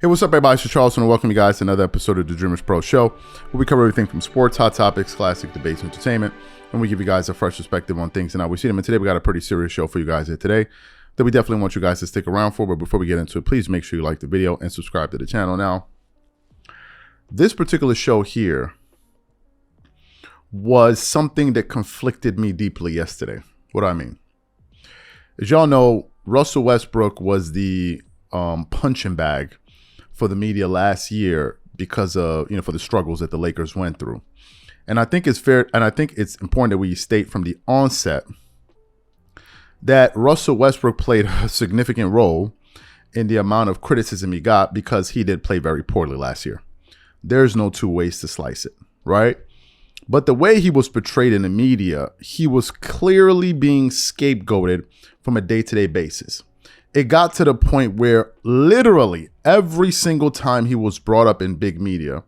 Hey, what's up, everybody? It's Charleston, and welcome you guys to another episode of the Dreamerspro Show, where we cover everything from sports, hot topics, classic debates, and entertainment, and we give you guys a fresh perspective on things and how we see them. And today we got a pretty serious show for you guys here today that we definitely want you guys to stick around for. But before we get into it, please make sure you like the video and subscribe to the channel. Now, this particular show here was something that conflicted me deeply yesterday. What do I mean? As y'all know, Russell Westbrook was the punching bag for the media last year because of, for the struggles that the Lakers went through. And I think it's fair, and I think it's important that we state from the onset that Russell Westbrook played a significant role in the amount of criticism he got because he did play very poorly last year. There's no two ways to slice it, right? But the way he was portrayed in the media, he was clearly being scapegoated from a day-to-day basis. It got to the point where literally every single time he was brought up in big media,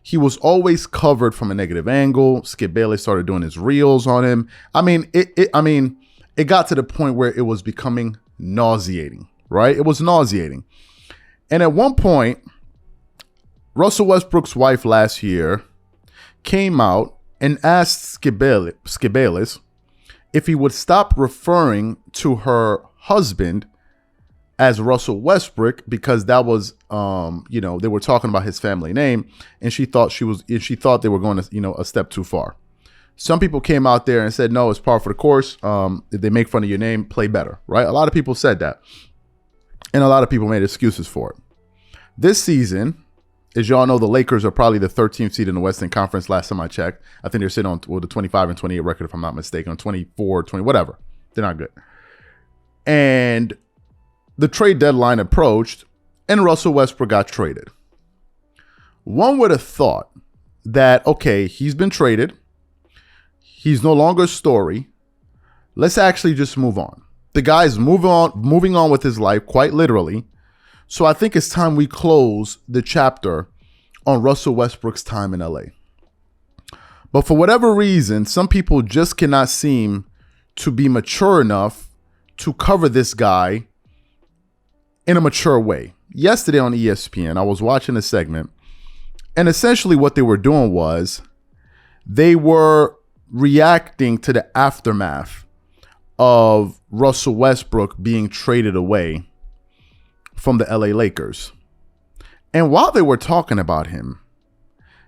he was always covered from a negative angle. Skip Bayless started doing his reels on him. It got to the point where it was becoming nauseating, right? It was nauseating. And at one point, Russell Westbrook's wife last year came out and asked Skip Bayless if he would stop referring to her husband as Russell Westbrook, because that was, they were talking about his family name, and she thought they were going to, a step too far. Some people came out there and said, no, it's par for the course. If they make fun of your name, play better, right? A lot of people said that, and a lot of people made excuses for it. This season, as y'all know, the Lakers are probably the 13th seed in the Western Conference. Last time I checked, I think they're sitting on the 25 and 28 record, if I'm not mistaken, on 24, 20, whatever. They're not good. And the trade deadline approached, and Russell Westbrook got traded. One would have thought that, okay, he's been traded. He's no longer a story. Let's actually just move on. The guy's moving on with his life, quite literally. So I think it's time we close the chapter on Russell Westbrook's time in LA. But for whatever reason, some people just cannot seem to be mature enough to cover this guy in a mature way. Yesterday on ESPN, I was watching a segment, and essentially what they were doing was they were reacting to the aftermath of Russell Westbrook being traded away from the LA Lakers. And while they were talking about him,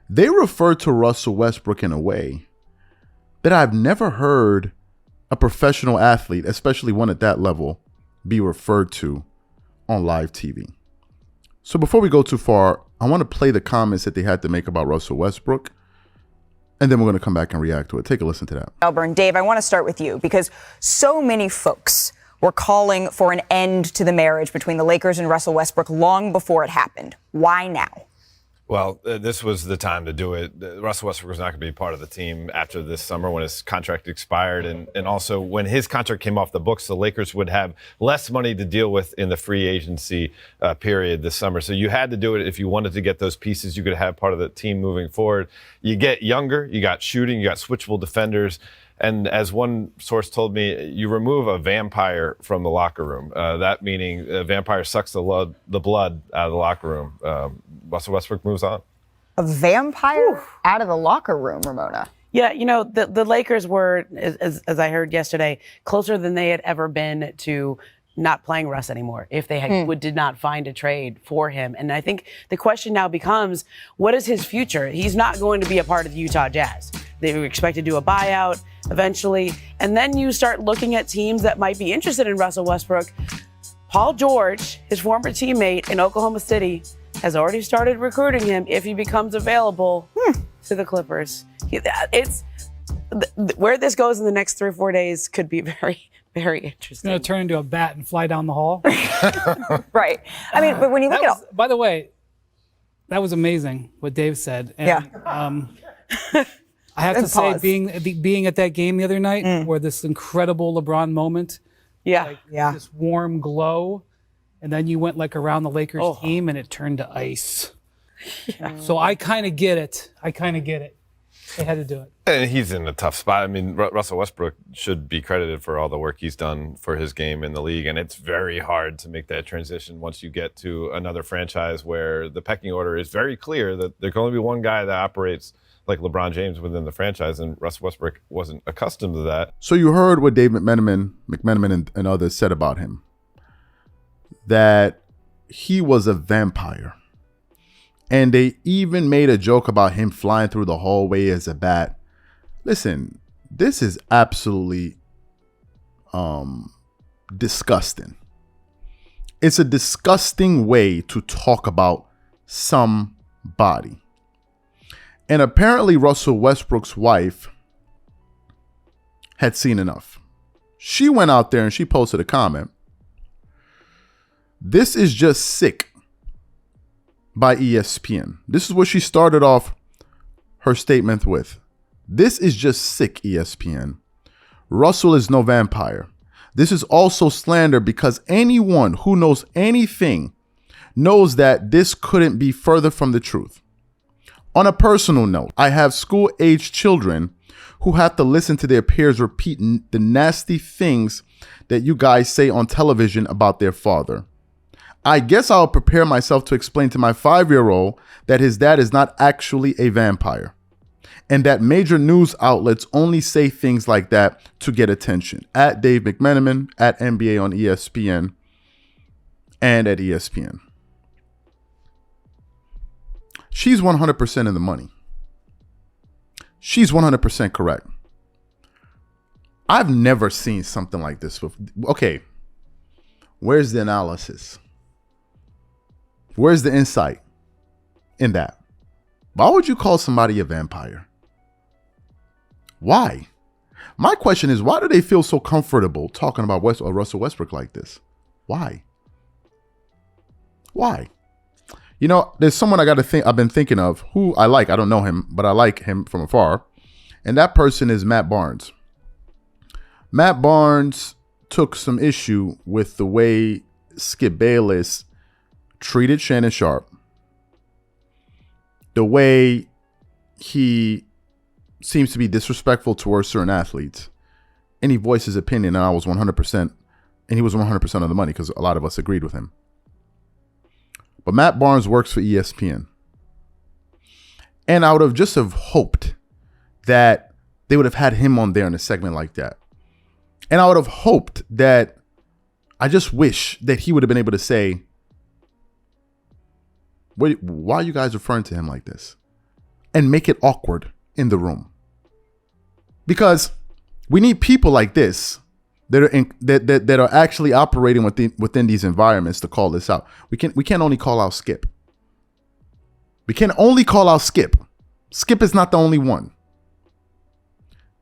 they referred to Russell Westbrook in a way that I've never heard a professional athlete, especially one at that level, be referred to on live TV. So before we go too far, I want to play the comments that they had to make about Russell Westbrook, and then we're going to come back and react to it. Take a listen to that. Melbourne, Dave, I want to start with you because so many folks were calling for an end to the marriage between the Lakers and Russell Westbrook long before it happened. Why now? Well, this was the time to do it. Russell Westbrook was not going to be part of the team after this summer when his contract expired. And also when his contract came off the books, the Lakers would have less money to deal with in the free agency period this summer. So you had to do it if you wanted to get those pieces you could have part of the team moving forward. You get younger, you got shooting, you got switchable defenders. And as one source told me, you remove a vampire from the locker room. That meaning a vampire sucks the blood out of the locker room. Russell Westbrook moves on. A vampire out of the locker room, Ramona. Yeah, the Lakers were, as I heard yesterday, closer than they had ever been to not playing Russ anymore if they did not find a trade for him. And I think the question now becomes, what is his future? He's not going to be a part of the Utah Jazz. They expect to do a buyout eventually. And then you start looking at teams that might be interested in Russell Westbrook. Paul George, his former teammate in Oklahoma City, has already started recruiting him if he becomes available to the Clippers. Where this goes in the next 3 or 4 days could be very, very interesting. It's going to turn into a bat and fly down the hall. Right. I mean, but when you look at... By the way, that was amazing what Dave said. And, I have to say, being at that game the other night, where this incredible LeBron moment, this warm glow, and then you went around the Lakers team, and it turned to ice. Yeah. So I kind of get it. They had to do it. And he's in a tough spot. I mean, Russell Westbrook should be credited for all the work he's done for his game in the league, and it's very hard to make that transition once you get to another franchise where the pecking order is very clear that there can only be one guy that operates like LeBron James within the franchise, and Russell Westbrook wasn't accustomed to that. So you heard what Dave McMenamin and others said about him, that he was a vampire. And they even made a joke about him flying through the hallway as a bat. Listen, this is absolutely disgusting. It's a disgusting way to talk about somebody. And apparently Russell Westbrook's wife had seen enough. She went out there and she posted a comment. "This is just sick," by ESPN. This is what she started off her statement with. "This is just sick, ESPN. Russell is no vampire. This is also slander because anyone who knows anything knows that this couldn't be further from the truth. On a personal note, I have school-aged children who have to listen to their peers repeat the nasty things that you guys say on television about their father. I guess I'll prepare myself to explain to my 5-year-old that his dad is not actually a vampire, and that major news outlets only say things like that to get attention." At Dave McMenamin, at NBA on ESPN, and at ESPN. She's 100% in the money. She's 100% correct. I've never seen something like this. Okay, where's the analysis? Where's the insight in that? Why would you call somebody a vampire? Why? My question is, why do they feel so comfortable talking about Russell Westbrook like this? Why? Why? You know, there's someone I've been thinking of who I like. I don't know him, but I like him from afar. And that person is Matt Barnes. Matt Barnes took some issue with the way Skip Bayless treated Shannon Sharp, the way he seems to be disrespectful towards certain athletes, and he voiced his opinion, and I was 100%, and he was 100% on the money because a lot of us agreed with him. But Matt Barnes works for ESPN, and I would have just have hoped that they would have had him on there in a segment like that, and I would have hoped that I just wish that he would have been able to say, why are you guys referring to him like this? And make it awkward in the room. Because we need people like this that are that are actually operating within these environments to call this out. We can't only call out Skip. We can only call out Skip. Skip is not the only one.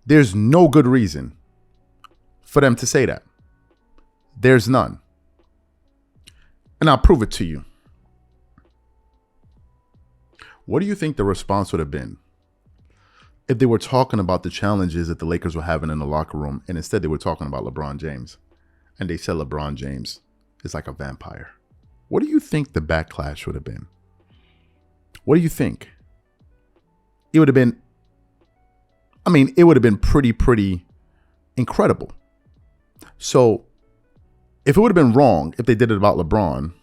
There's no good reason for them to say that. There's none. And I'll prove it to you. What do you think the response would have been if they were talking about the challenges that the Lakers were having in the locker room, and instead they were talking about LeBron James, and they said LeBron James is like a vampire? What do you think the backlash would have been? What do you think? It would have been, it would have been pretty incredible. So if it would have been wrong if they did it about LeBron,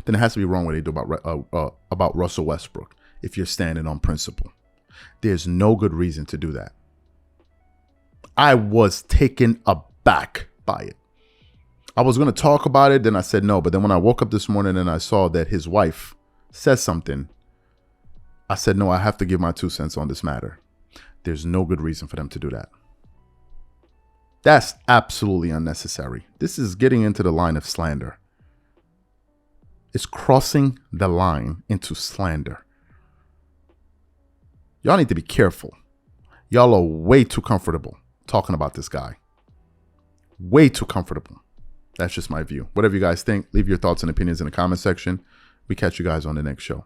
then it has to be wrong what they do about Russell Westbrook. If you're standing on principle, there's no good reason to do that. I was taken aback by it. I was going to talk about it, then I said no. But then when I woke up this morning and I saw that his wife said something, I said, no, I have to give my 2 cents on this matter. There's no good reason for them to do that. That's absolutely unnecessary. This is getting into the line of slander. It's crossing the line into slander. Y'all need to be careful. Y'all are way too comfortable talking about this guy. Way too comfortable. That's just my view. Whatever you guys think, leave your thoughts and opinions in the comment section. We catch you guys on the next show.